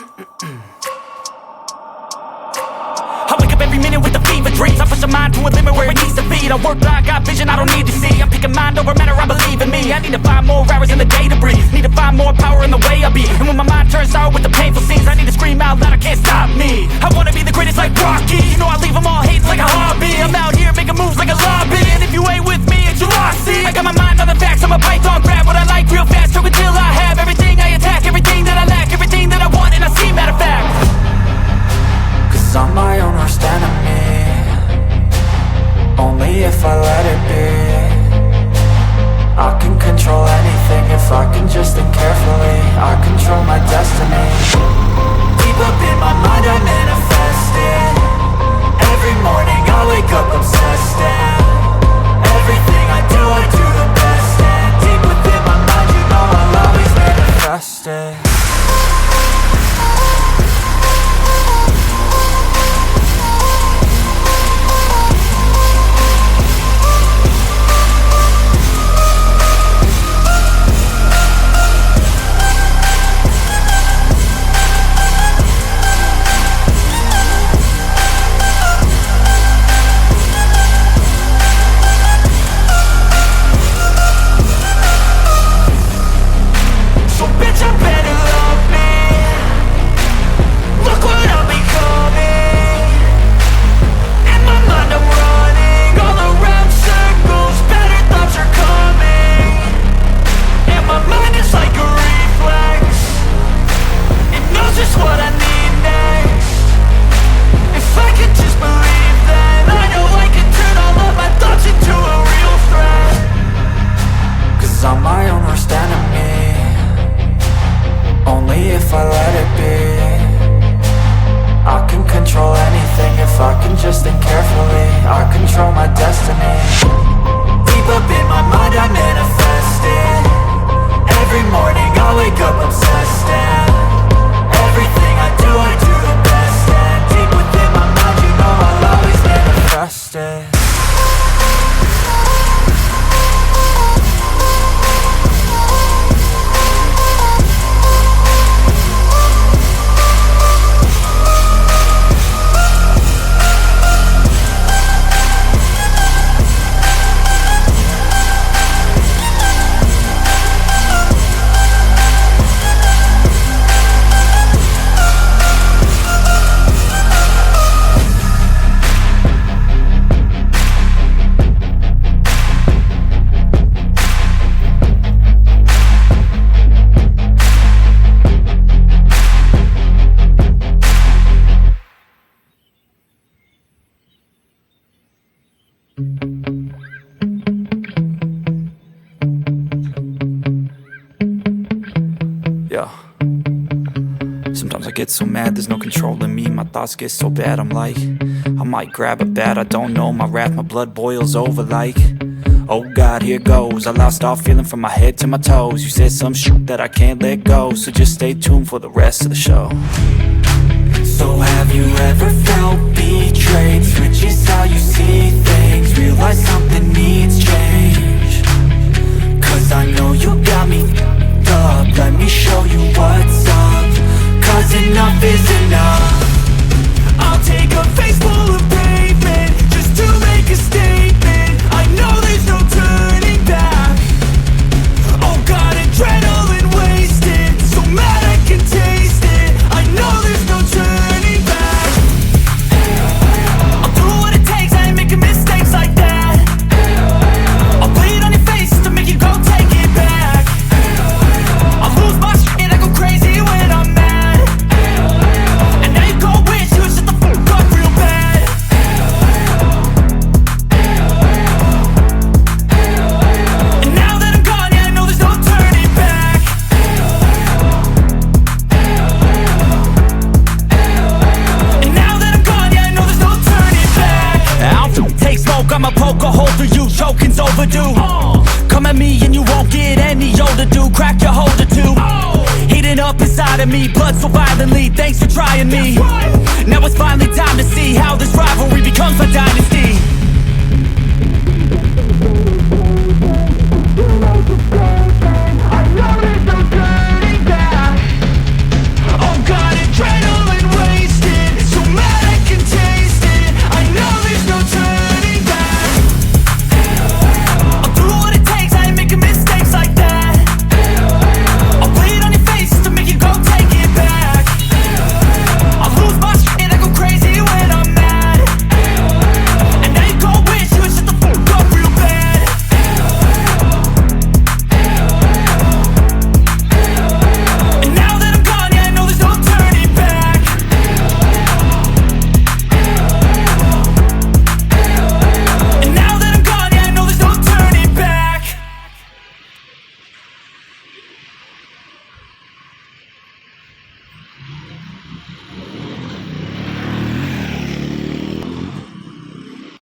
I wake up every minute with the fever dreams. I push my mind to a limit where it needs to be. I work blind, got vision I don't need to see. I'm picking mind over matter, I believe in me. I need to find more hours in the day to breathe. Need to find more power in the way I be. And when my mind turns sour with the painful scenes, I need to scream out loud, I can't stop me. I wanna be the greatest like Rocky. You know I leave them all hating like a hobby. I'm out here making moves like a lobby. And if you ain't with me, it's your loss, see. I got my mind on the facts, I'm a python, grab what I like real fast. Choke until I have everything I attack, everything that I lack, everything that I want, and I see, matter of fact. Cause I'm my own worst enemy. Only if I let it be. I can control anything if I can just think carefully. I control my destiny. Deep up in my mind I manifest it. Every morning I wake up obsessed, and everything I do the best. And deep within my mind you know I'll always manifest it. Yeah. Sometimes I get so mad, there's no controlling me. My thoughts get so bad, I'm like, I might grab a bat, I don't know. My wrath, my blood boils over like, oh God, here goes. I lost all feeling from my head to my toes. You said some shit that I can't let go, so just stay tuned for the rest of the show. So have you ever felt betrayed? Switches how you see things. Realize something needs change. Cause I know you got me up. Let me show you what's up. Cause enough is enough. I'll take a face full of pavement just to make a statement. I know there's no turning back. Oh God, adrenaline wasted, so mad I can taste it. I know there's no turning back. I'll do what it takes, I ain't making mistakes like that. I'll bleed on your face to make you go take it back. I'll lose my shit and I go crazy when I'm mad. And now you go wish you would shut the fuck up real bad. And now that I'm gone, yeah, I know there's no turning back. And now that I'm gone, yeah, I know there's no turning back. I'll take smoke, I'ma poke a hole through you, choking's overdue. Come at me and you won't get any older, dude. Crack your holder too. Heating up inside of me, blood so violently. Thanks for trying me. Now it's finally time to see how this rivalry becomes a dynasty.